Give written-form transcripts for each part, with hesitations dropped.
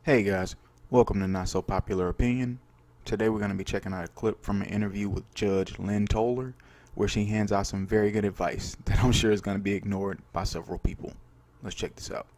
Hey guys, welcome to Not So Popular Opinion. Today we're going to be checking out a clip from an interview with Judge Lynn Toler, where she hands out some very good advice that I'm sure is going to be ignored by several people. Let's check this out.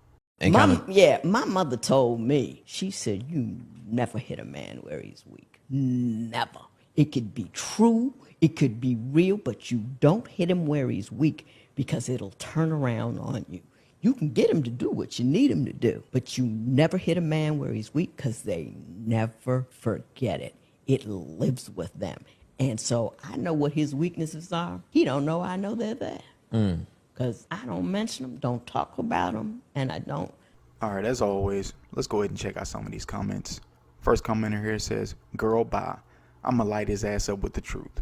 My mother told me, she said, you never hit a man where he's weak. Never. It could be true, it could be real, but you don't hit him where he's weak because it'll turn around on you. You can get him to do what you need him to do, but you never hit a man where he's weak because they never forget it. It lives with them. And so I know what his weaknesses are. He don't know I know they're there. Because I don't mention them, don't talk about them, and I don't. Alright, as always, let's go ahead and check out some of these comments. First commenter here says, "Girl, bye. I'ma light his ass up with the truth."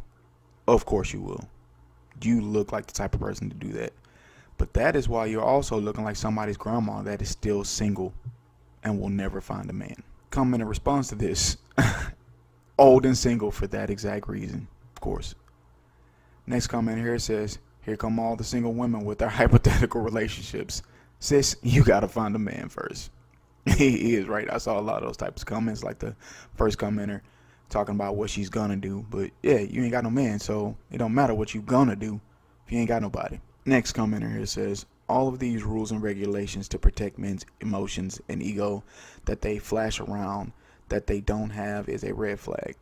Of course you will. You look like the type of person to do that. But that is why you're also looking like somebody's grandma that is still single and will never find a man. Comment in response to this, old and single for that exact reason, of course. Next comment here says, "Here come all the single women with their hypothetical relationships. Sis, you gotta find a man first." He is right. I saw a lot of those types of comments, like the first commenter talking about what she's gonna do. But yeah, you ain't got no man, so it don't matter what you gonna do if you ain't got nobody. Next commenter here says, "All of these rules and regulations to protect men's emotions and ego that they flash around that they don't have is a red flag.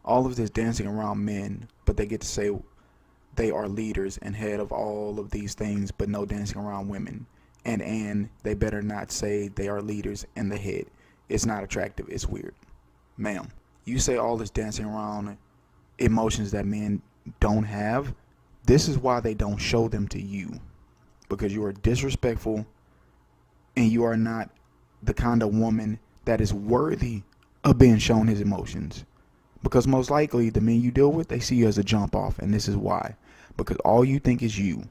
All of this dancing around men, but they get to say they are leaders and head of all of these things, but no dancing around women. And they better not say they are leaders and the head. It's not attractive. It's weird." Ma'am, you say all this dancing around emotions that men don't have. This is why they don't show them to you, because you are disrespectful and you are not the kind of woman that is worthy of being shown his emotions. Because most likely the men you deal with, they see you as a jump off, and this is why. Because all you think is you.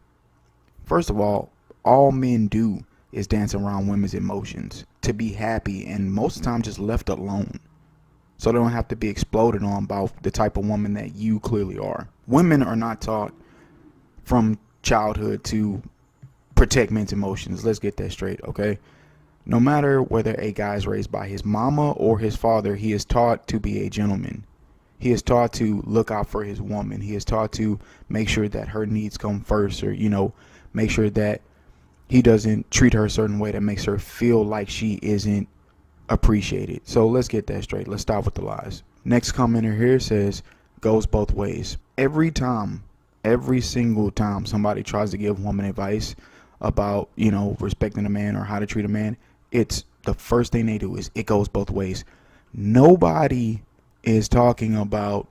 First of all men do is dance around women's emotions to be happy, and most of the time just left alone. So they don't have to be exploded on about the type of woman that you clearly are. Women are not taught from childhood to protect men's emotions. Let's get that straight, okay? No matter whether a guy is raised by his mama or his father, he is taught to be a gentleman. He is taught to look out for his woman. He is taught to make sure that her needs come first, or, make sure that he doesn't treat her a certain way that makes her feel like she isn't appreciated. So let's get that straight. Let's stop with the lies. Next commenter here says, "Goes both ways." Every single time somebody tries to give woman advice about, respecting a man or how to treat a man, it's the first thing they do is it goes both ways. Nobody is talking about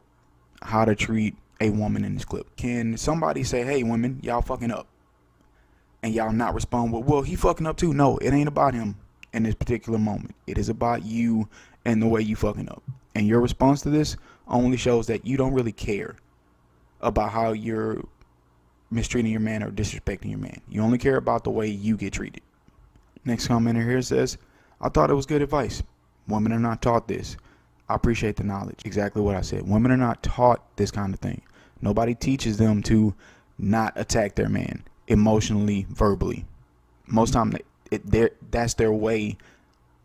how to treat a woman in this clip. Can somebody say, "Hey women, y'all fucking up," and y'all not respond with, "Well, he fucking up too"? No, it ain't about him in this particular moment. It is about you and the way you fucking up. And your response to this only shows that you don't really care about how you're mistreating your man or disrespecting your man. You only care about the way you get treated. Next commenter here says, "I thought it was good advice. Women are not taught this. I appreciate the knowledge." Exactly what I said. Women are not taught this kind of thing. Nobody teaches them to not attack their man emotionally, verbally. Most time, that's their way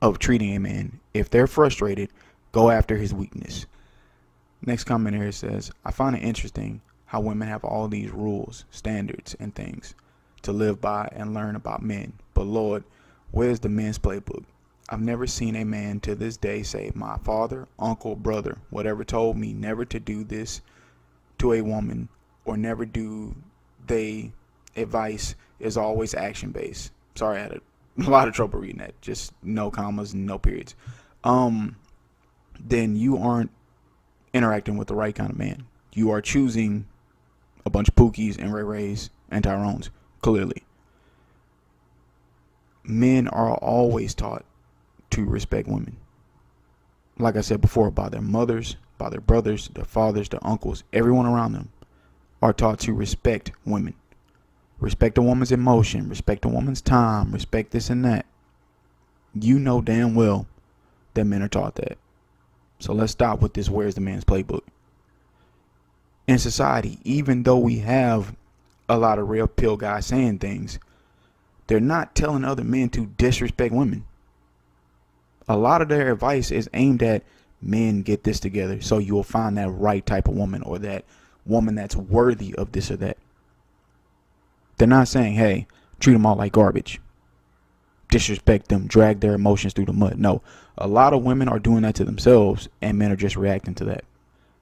of treating a man. If they're frustrated, go after his weakness. Next comment here says, "I find it interesting how women have all these rules, standards, and things to live by and learn about men. But Lord, where's the men's playbook? I've never seen a man to this day say, 'My father, uncle, brother, whatever told me never to do this to a woman, or never do they advice is always action based.'" Sorry, I had a lot of trouble reading that. Just no commas, no periods. Then you aren't interacting with the right kind of man. You are choosing a bunch of Pookies and Ray Rays and Tyrones, clearly. Men are always taught to respect women. Like I said before, by their mothers, by their brothers, their fathers, their uncles, everyone around them are taught to respect women. Respect a woman's emotion, respect a woman's time, respect this and that. You know damn well that men are taught that. So let's stop with this "where's the man's playbook." In society, even though we have a lot of red pill guys saying things, they're not telling other men to disrespect women. A lot of their advice is aimed at men get this together so you'll find that right type of woman or that woman that's worthy of this or that. They're not saying, hey, treat them all like garbage, disrespect them, drag their emotions through the mud. No, a lot of women are doing that to themselves and men are just reacting to that.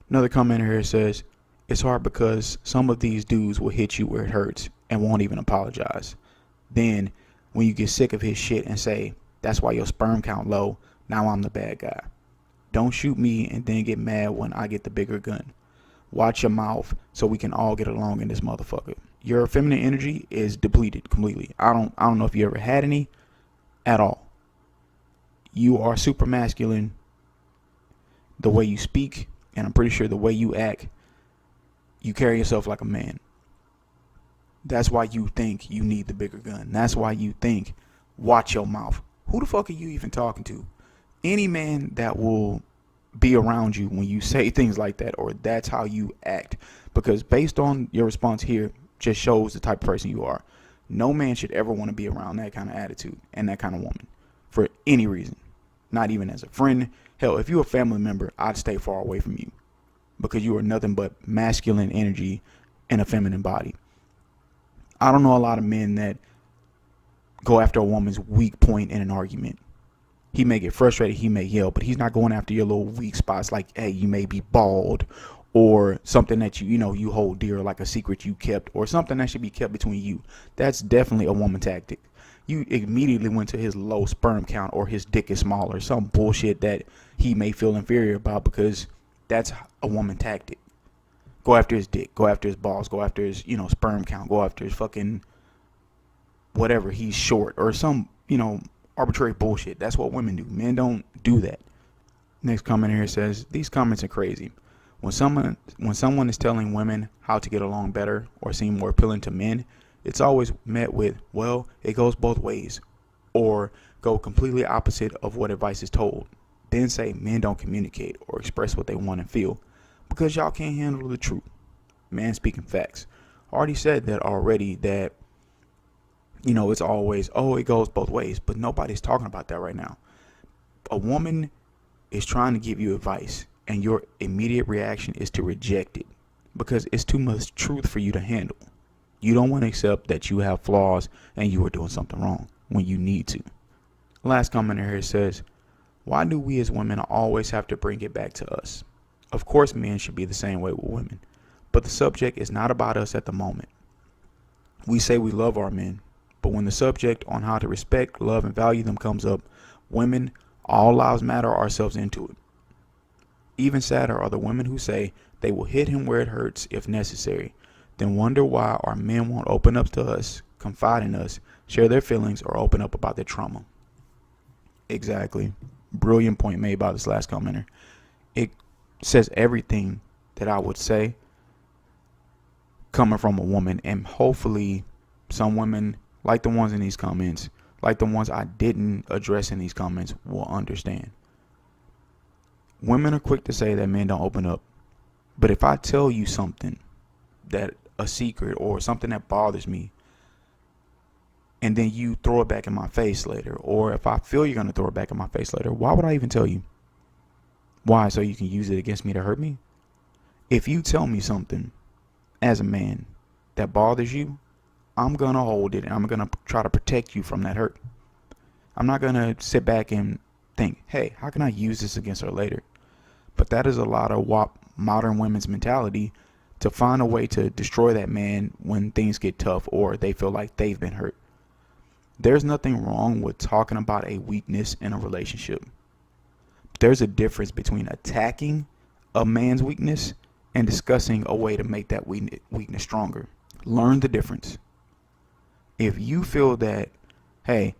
Another commenter here says, it's hard because some of these dudes will hit you where it hurts and won't even apologize. Then when you get sick of his shit and say, that's why your sperm count low, now I'm the bad guy. Don't shoot me and then get mad when I get the bigger gun. Watch your mouth so we can all get along in this motherfucker. Your feminine energy is depleted completely. I don't know if you ever had any at all. You are super masculine the way you speak, and I'm pretty sure the way you act, you carry yourself like a man. That's why you think you need the bigger gun. That's why you think, watch your mouth. Who the fuck are you even talking to? Any man that will be around you when you say things like that, or that's how you act, because based on your response here just shows the type of person you are. No man should ever want to be around that kind of attitude and that kind of woman for any reason, not even as a friend. Hell, if you're a family member, I'd stay far away from you because you are nothing but masculine energy in a feminine body. I don't know a lot of men that go after a woman's weak point in an argument. He may get frustrated, he may yell, but he's not going after your little weak spots like, hey, you may be bald, or something that you hold dear, like a secret you kept, or something that should be kept between you. That's definitely a woman tactic. You immediately went to his low sperm count or his dick is small or some bullshit that he may feel inferior about, because that's a woman tactic. Go after his dick, go after his balls, go after his, sperm count, go after his fucking whatever, he's short or some, arbitrary bullshit. That's what women do. Men don't do that. Next comment here says, these comments are crazy. When someone is telling women how to get along better or seem more appealing to men, it's always met with, well, it goes both ways, or go completely opposite of what advice is told. Then say men don't communicate or express what they want and feel because y'all can't handle the truth. Man speaking facts. Already said that already, that it's always, it goes both ways, but nobody's talking about that right now. A woman is trying to give you advice and your immediate reaction is to reject it because it's too much truth for you to handle. You don't want to accept that you have flaws and you are doing something wrong when you need to. Last commenter here says, why do we as women always have to bring it back to us? Of course, men should be the same way with women, but the subject is not about us at the moment. We say we love our men, but when the subject on how to respect, love, and value them comes up, women, all lives matter, ourselves into it. Even sadder are the women who say they will hit him where it hurts if necessary, then wonder why our men won't open up to us, confide in us, share their feelings, or open up about their trauma. Exactly. Brilliant point made by this last commenter. It says everything that I would say coming from a woman, and hopefully some women, like the ones in these comments, like the ones I didn't address in these comments, will understand. Women are quick to say that men don't open up. But if I tell you something, that a secret or something that bothers me, and then you throw it back in my face later, or if I feel you're going to throw it back in my face later, why would I even tell you? Why? So you can use it against me to hurt me? If you tell me something as a man that bothers you, I'm going to hold it and I'm going to try to protect you from that hurt. I'm not going to sit back and think, hey, how can I use this against her later? But that is a lot of modern women's mentality, to find a way to destroy that man when things get tough or they feel like they've been hurt. There's nothing wrong with talking about a weakness in a relationship. There's a difference between attacking a man's weakness and discussing a way to make that weakness stronger. Learn the difference. If you feel that, hey,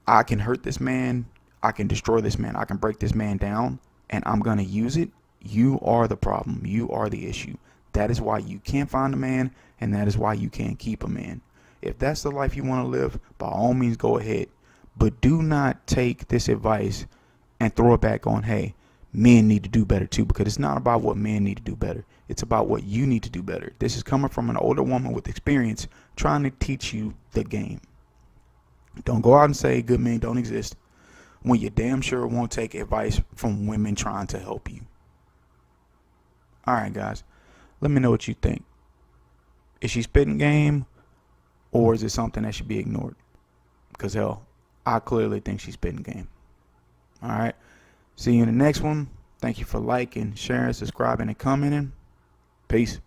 I can hurt this man, I can destroy this man, I can break this man down, and I'm going to use it, you are the problem. You are the issue. That is why you can't find a man, and that is why you can't keep a man. If that's the life you want to live, by all means go ahead. But do not take this advice and throw it back on, hey, men need to do better too, because it's not about what men need to do better. It's about what you need to do better. This is coming from an older woman with experience trying to teach you the game. Don't go out and say good men don't exist, when you damn sure won't take advice from women trying to help you? Alright, guys. Let me know what you think. Is she spitting game, or is it something that should be ignored? Because, hell, I clearly think she's spitting game. Alright. See you in the next one. Thank you for liking, sharing, subscribing, and commenting. Peace.